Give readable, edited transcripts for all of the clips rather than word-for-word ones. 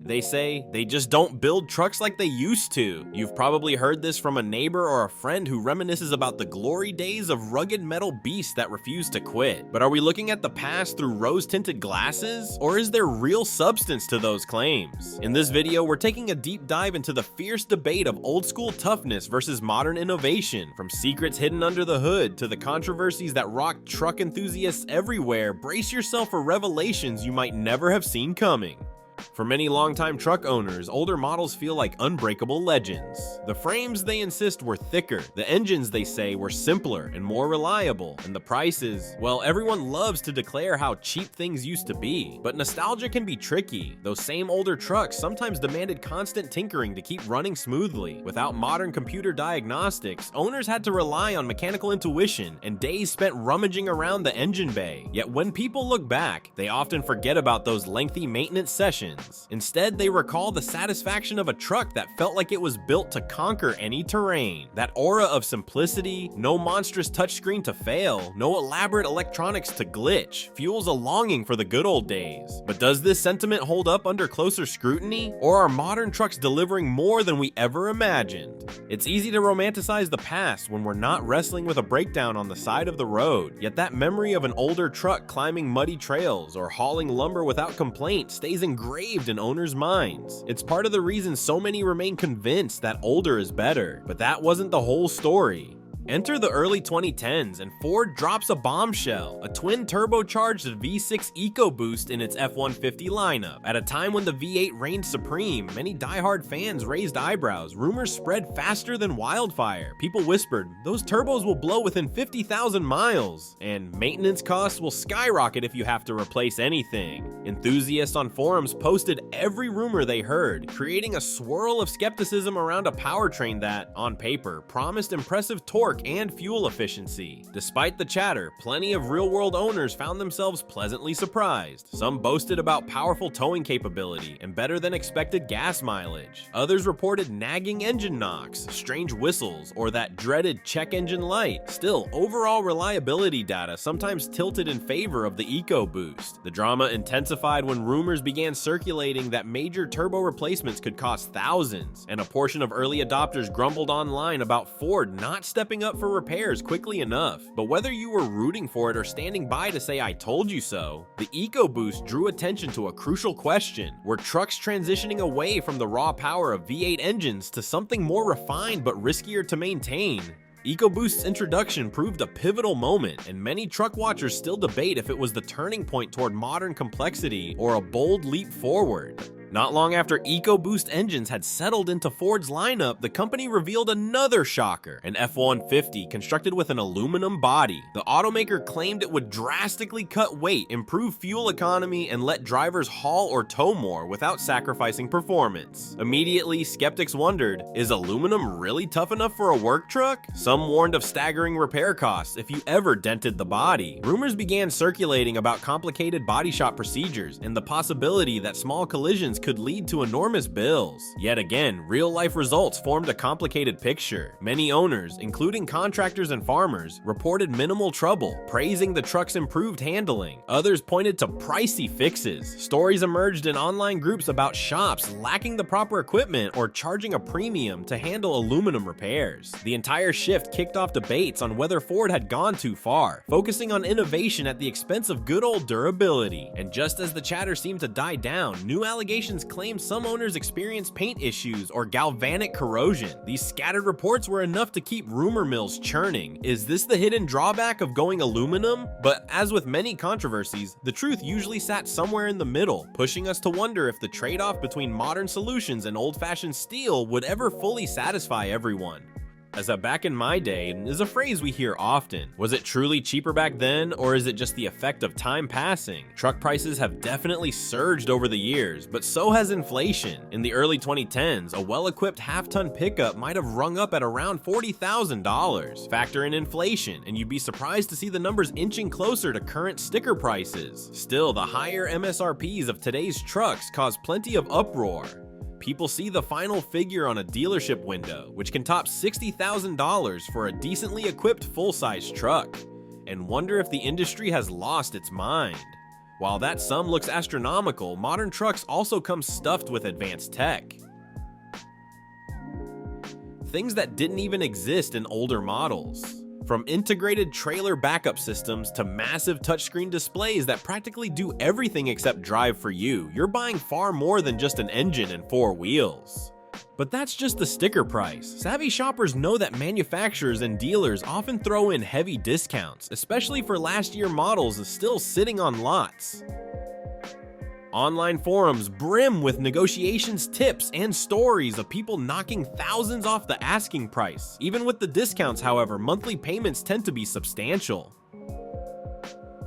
They say they just don't build trucks like they used to. You've probably heard this from a neighbor or a friend who reminisces about the glory days of rugged metal beasts that refuse to quit. But are we looking at the past through rose-tinted glasses? Or is there real substance to those claims? In this video, we're taking a deep dive into the fierce debate of old school toughness versus modern innovation, from secrets hidden under the hood to the controversies that rock truck enthusiasts everywhere. Brace yourself for revelations you might never have seen coming. For many longtime truck owners, older models feel like unbreakable legends. The frames, they insist, were thicker. The engines, they say, were simpler and more reliable. And the prices, well, everyone loves to declare how cheap things used to be. But nostalgia can be tricky. Those same older trucks sometimes demanded constant tinkering to keep running smoothly. Without modern computer diagnostics, owners had to rely on mechanical intuition and days spent rummaging around the engine bay. Yet when people look back, they often forget about those lengthy maintenance sessions. Instead, they recall the satisfaction of a truck that felt like it was built to conquer any terrain. That aura of simplicity, no monstrous touchscreen to fail, no elaborate electronics to glitch, fuels a longing for the good old days. But does this sentiment hold up under closer scrutiny? Or are modern trucks delivering more than we ever imagined? It's easy to romanticize the past when we're not wrestling with a breakdown on the side of the road. Yet that memory of an older truck climbing muddy trails or hauling lumber without complaint stays engraved in owners' minds. It's part of the reason so many remain convinced that older is better. But that wasn't the whole story. Enter the early 2010s and Ford drops a bombshell, a twin turbocharged V6 EcoBoost in its F-150 lineup. At a time when the V8 reigned supreme, many diehard fans raised eyebrows. Rumors spread faster than wildfire. People whispered, those turbos will blow within 50,000 miles, and maintenance costs will skyrocket if you have to replace anything. Enthusiasts on forums posted every rumor they heard, creating a swirl of skepticism around a powertrain that, on paper, promised impressive torque and fuel efficiency. Despite the chatter, plenty of real-world owners found themselves pleasantly surprised. Some boasted about powerful towing capability and better-than-expected gas mileage. Others reported nagging engine knocks, strange whistles, or that dreaded check engine light. Still, overall reliability data sometimes tilted in favor of the EcoBoost. The drama intensified when rumors began circulating that major turbo replacements could cost thousands, and a portion of early adopters grumbled online about Ford not stepping up for repairs quickly enough. But whether you were rooting for it or standing by to say I told you so, the EcoBoost drew attention to a crucial question. Were trucks transitioning away from the raw power of V8 engines to something more refined but riskier to maintain? EcoBoost's introduction proved a pivotal moment, and many truck watchers still debate if it was the turning point toward modern complexity or a bold leap forward. Not long after EcoBoost engines had settled into Ford's lineup, the company revealed another shocker, an F-150 constructed with an aluminum body. The automaker claimed it would drastically cut weight, improve fuel economy, and let drivers haul or tow more without sacrificing performance. Immediately, skeptics wondered, is aluminum really tough enough for a work truck? Some warned of staggering repair costs if you ever dented the body. Rumors began circulating about complicated body shop procedures and the possibility that small collisions could lead to enormous bills. Yet again, real-life results formed a complicated picture. Many owners, including contractors and farmers, reported minimal trouble, praising the truck's improved handling. Others pointed to pricey fixes. Stories emerged in online groups about shops lacking the proper equipment or charging a premium to handle aluminum repairs. The entire shift kicked off debates on whether Ford had gone too far, focusing on innovation at the expense of good old durability. And just as the chatter seemed to die down, new allegations claimed some owners experienced paint issues or galvanic corrosion. These scattered reports were enough to keep rumor mills churning. Is this the hidden drawback of going aluminum? But as with many controversies, the truth usually sat somewhere in the middle, pushing us to wonder if the trade-off between modern solutions and old-fashioned steel would ever fully satisfy everyone. As a back in my day is a phrase we hear often. Was it truly cheaper back then, or is it just the effect of time passing? Truck prices have definitely surged over the years, but so has inflation. In the early 2010s, a well-equipped half-ton pickup might have rung up at around $40,000. Factor in inflation, and you'd be surprised to see the numbers inching closer to current sticker prices. Still, the higher MSRPs of today's trucks cause plenty of uproar. People see the final figure on a dealership window, which can top $60,000 for a decently equipped full-size truck, and wonder if the industry has lost its mind. While that sum looks astronomical, modern trucks also come stuffed with advanced tech. Things that didn't even exist in older models. From integrated trailer backup systems to massive touchscreen displays that practically do everything except drive for you, you're buying far more than just an engine and 4 wheels. But that's just the sticker price. Savvy shoppers know that manufacturers and dealers often throw in heavy discounts, especially for last year models still sitting on lots. Online forums brim with negotiations tips and stories of people knocking thousands off the asking price. Even with the discounts, however, monthly payments tend to be substantial.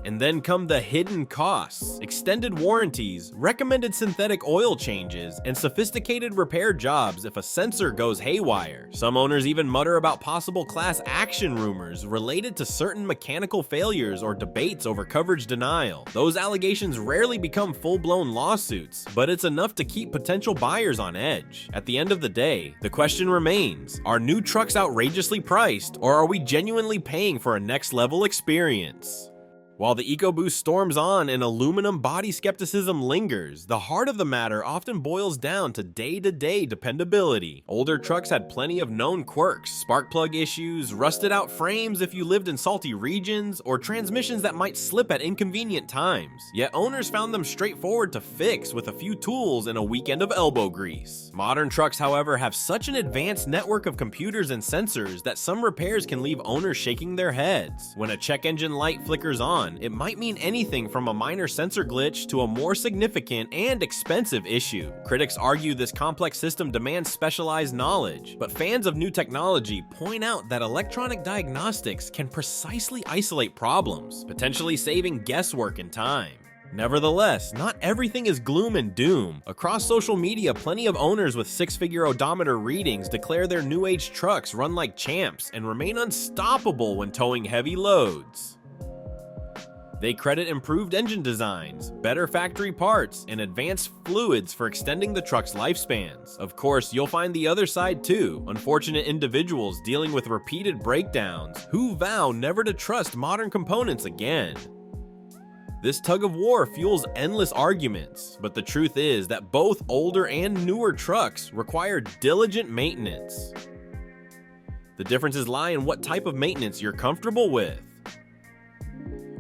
And then come the hidden costs, extended warranties, recommended synthetic oil changes, and sophisticated repair jobs if a sensor goes haywire. Some owners even mutter about possible class action rumors related to certain mechanical failures or debates over coverage denial. Those allegations rarely become full-blown lawsuits, but it's enough to keep potential buyers on edge. At the end of the day, the question remains, are new trucks outrageously priced, or are we genuinely paying for a next-level experience? While the EcoBoost storms on and aluminum body skepticism lingers, the heart of the matter often boils down to day-to-day dependability. Older trucks had plenty of known quirks, spark plug issues, rusted out frames if you lived in salty regions, or transmissions that might slip at inconvenient times. Yet owners found them straightforward to fix with a few tools and a weekend of elbow grease. Modern trucks, however, have such an advanced network of computers and sensors that some repairs can leave owners shaking their heads. When a check engine light flickers on, it might mean anything from a minor sensor glitch to a more significant and expensive issue. Critics argue this complex system demands specialized knowledge, but fans of new technology point out that electronic diagnostics can precisely isolate problems, potentially saving guesswork and time. Nevertheless, not everything is gloom and doom. Across social media, plenty of owners with 6-figure odometer readings declare their new age trucks run like champs and remain unstoppable when towing heavy loads. They credit improved engine designs, better factory parts, and advanced fluids for extending the truck's lifespans. Of course, you'll find the other side too, unfortunate individuals dealing with repeated breakdowns who vow never to trust modern components again. This tug of war fuels endless arguments, but the truth is that both older and newer trucks require diligent maintenance. The differences lie in what type of maintenance you're comfortable with.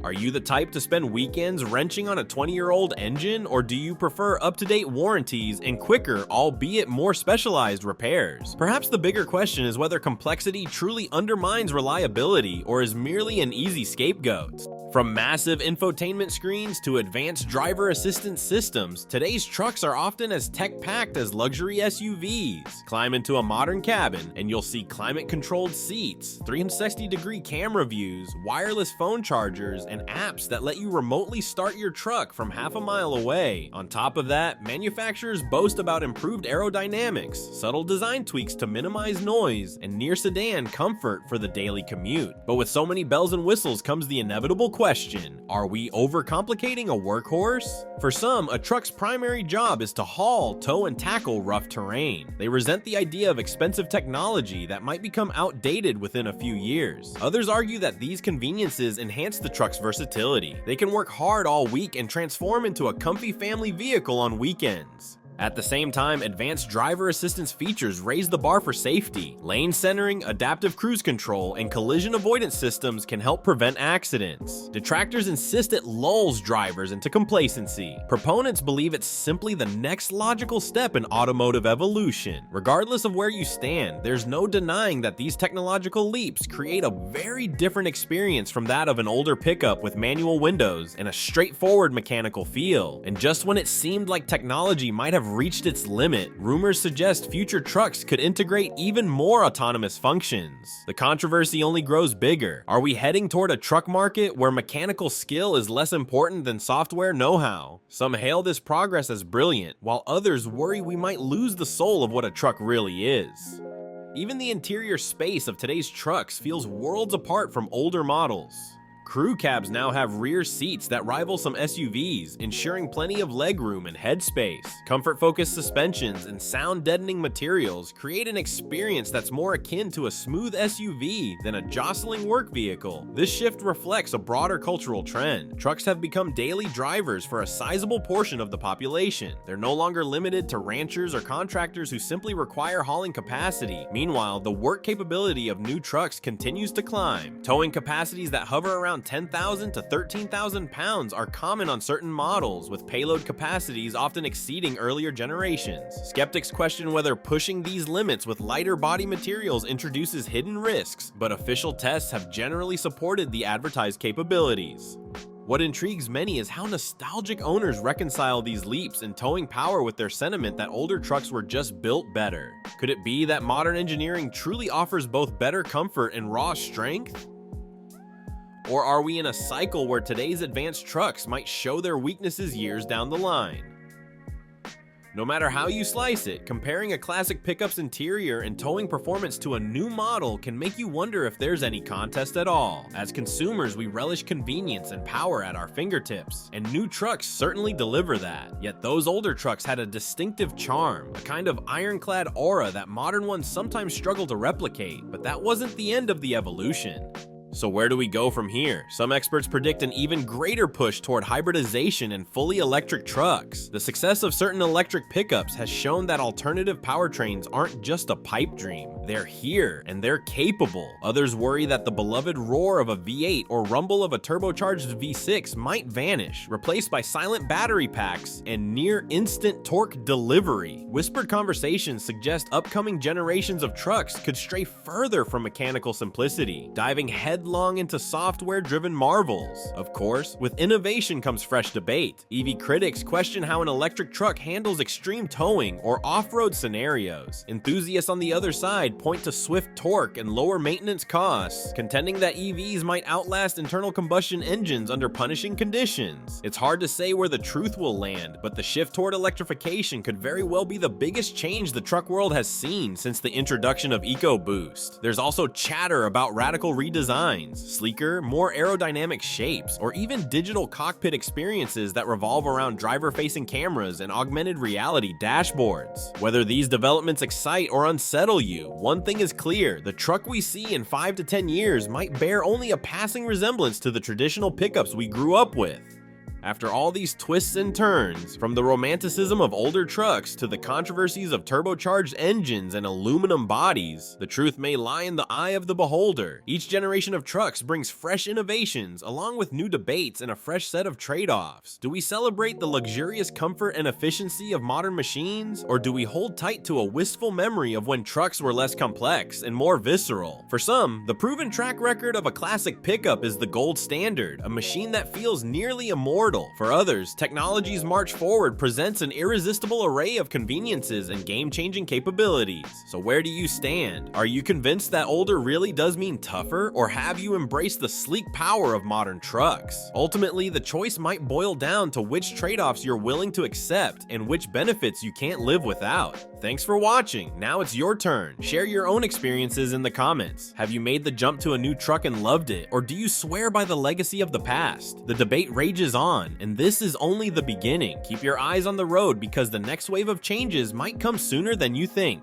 Are you the type to spend weekends wrenching on a 20-year-old engine, or do you prefer up-to-date warranties and quicker, albeit more specialized repairs? Perhaps the bigger question is whether complexity truly undermines reliability or is merely an easy scapegoat. From massive infotainment screens to advanced driver assistance systems, today's trucks are often as tech-packed as luxury SUVs. Climb into a modern cabin and you'll see climate-controlled seats, 360-degree camera views, wireless phone chargers, and apps that let you remotely start your truck from half a mile away. On top of that, manufacturers boast about improved aerodynamics, subtle design tweaks to minimize noise, and near sedan comfort for the daily commute. But with so many bells and whistles comes the inevitable question, are we overcomplicating a workhorse? For some, a truck's primary job is to haul, tow, and tackle rough terrain. They resent the idea of expensive technology that might become outdated within a few years. Others argue that these conveniences enhance the truck's versatility. They can work hard all week and transform into a comfy family vehicle on weekends. At the same time, advanced driver assistance features raise the bar for safety. Lane centering, adaptive cruise control, and collision avoidance systems can help prevent accidents. Detractors insist it lulls drivers into complacency. Proponents believe it's simply the next logical step in automotive evolution. Regardless of where you stand, there's no denying that these technological leaps create a very different experience from that of an older pickup with manual windows and a straightforward mechanical feel. And just when it seemed like technology might have reached its limit, rumors suggest future trucks could integrate even more autonomous functions. The controversy only grows bigger. Are we heading toward a truck market where mechanical skill is less important than software know-how? Some hail this progress as brilliant, while others worry we might lose the soul of what a truck really is. Even the interior space of today's trucks feels worlds apart from older models. Crew cabs now have rear seats that rival some SUVs, ensuring plenty of legroom and headspace. Comfort-focused suspensions and sound-deadening materials create an experience that's more akin to a smooth SUV than a jostling work vehicle. This shift reflects a broader cultural trend. Trucks have become daily drivers for a sizable portion of the population. They're no longer limited to ranchers or contractors who simply require hauling capacity. Meanwhile, the work capability of new trucks continues to climb. Towing capacities that hover around 10,000 to 13,000 pounds are common on certain models, with payload capacities often exceeding earlier generations. Skeptics question whether pushing these limits with lighter body materials introduces hidden risks, but official tests have generally supported the advertised capabilities. What intrigues many is how nostalgic owners reconcile these leaps in towing power with their sentiment that older trucks were just built better. Could it be that modern engineering truly offers both better comfort and raw strength? Or are we in a cycle where today's advanced trucks might show their weaknesses years down the line? No matter how you slice it, comparing a classic pickup's interior and towing performance to a new model can make you wonder if there's any contest at all. As consumers, we relish convenience and power at our fingertips, and new trucks certainly deliver that. Yet those older trucks had a distinctive charm, a kind of ironclad aura that modern ones sometimes struggle to replicate. But that wasn't the end of the evolution. So where do we go from here? Some experts predict an even greater push toward hybridization and fully electric trucks. The success of certain electric pickups has shown that alternative powertrains aren't just a pipe dream. They're here, and they're capable. Others worry that the beloved roar of a V8 or rumble of a turbocharged V6 might vanish, replaced by silent battery packs and near-instant torque delivery. Whispered conversations suggest upcoming generations of trucks could stray further from mechanical simplicity, diving headlong into software-driven marvels. Of course, with innovation comes fresh debate. EV critics question how an electric truck handles extreme towing or off-road scenarios. Enthusiasts on the other side point to swift torque and lower maintenance costs, contending that EVs might outlast internal combustion engines under punishing conditions. It's hard to say where the truth will land, but the shift toward electrification could very well be the biggest change the truck world has seen since the introduction of EcoBoost. There's also chatter about radical redesigns, sleeker, more aerodynamic shapes, or even digital cockpit experiences that revolve around driver-facing cameras and augmented reality dashboards. Whether these developments excite or unsettle you, one thing is clear: the truck we see in 5 to 10 years might bear only a passing resemblance to the traditional pickups we grew up with. After all these twists and turns, from the romanticism of older trucks to the controversies of turbocharged engines and aluminum bodies, the truth may lie in the eye of the beholder. Each generation of trucks brings fresh innovations, along with new debates and a fresh set of trade-offs. Do we celebrate the luxurious comfort and efficiency of modern machines, or do we hold tight to a wistful memory of when trucks were less complex and more visceral? For some, the proven track record of a classic pickup is the gold standard, a machine that feels nearly immortal. For others, technology's march forward presents an irresistible array of conveniences and game-changing capabilities. So where do you stand? Are you convinced that older really does mean tougher, or have you embraced the sleek power of modern trucks? Ultimately, the choice might boil down to which trade-offs you're willing to accept and which benefits you can't live without. Thanks for watching. Now it's your turn. Share your own experiences in the comments. Have you made the jump to a new truck and loved it, or do you swear by the legacy of the past? The debate rages on, and this is only the beginning. Keep your eyes on the road, because the next wave of changes might come sooner than you think.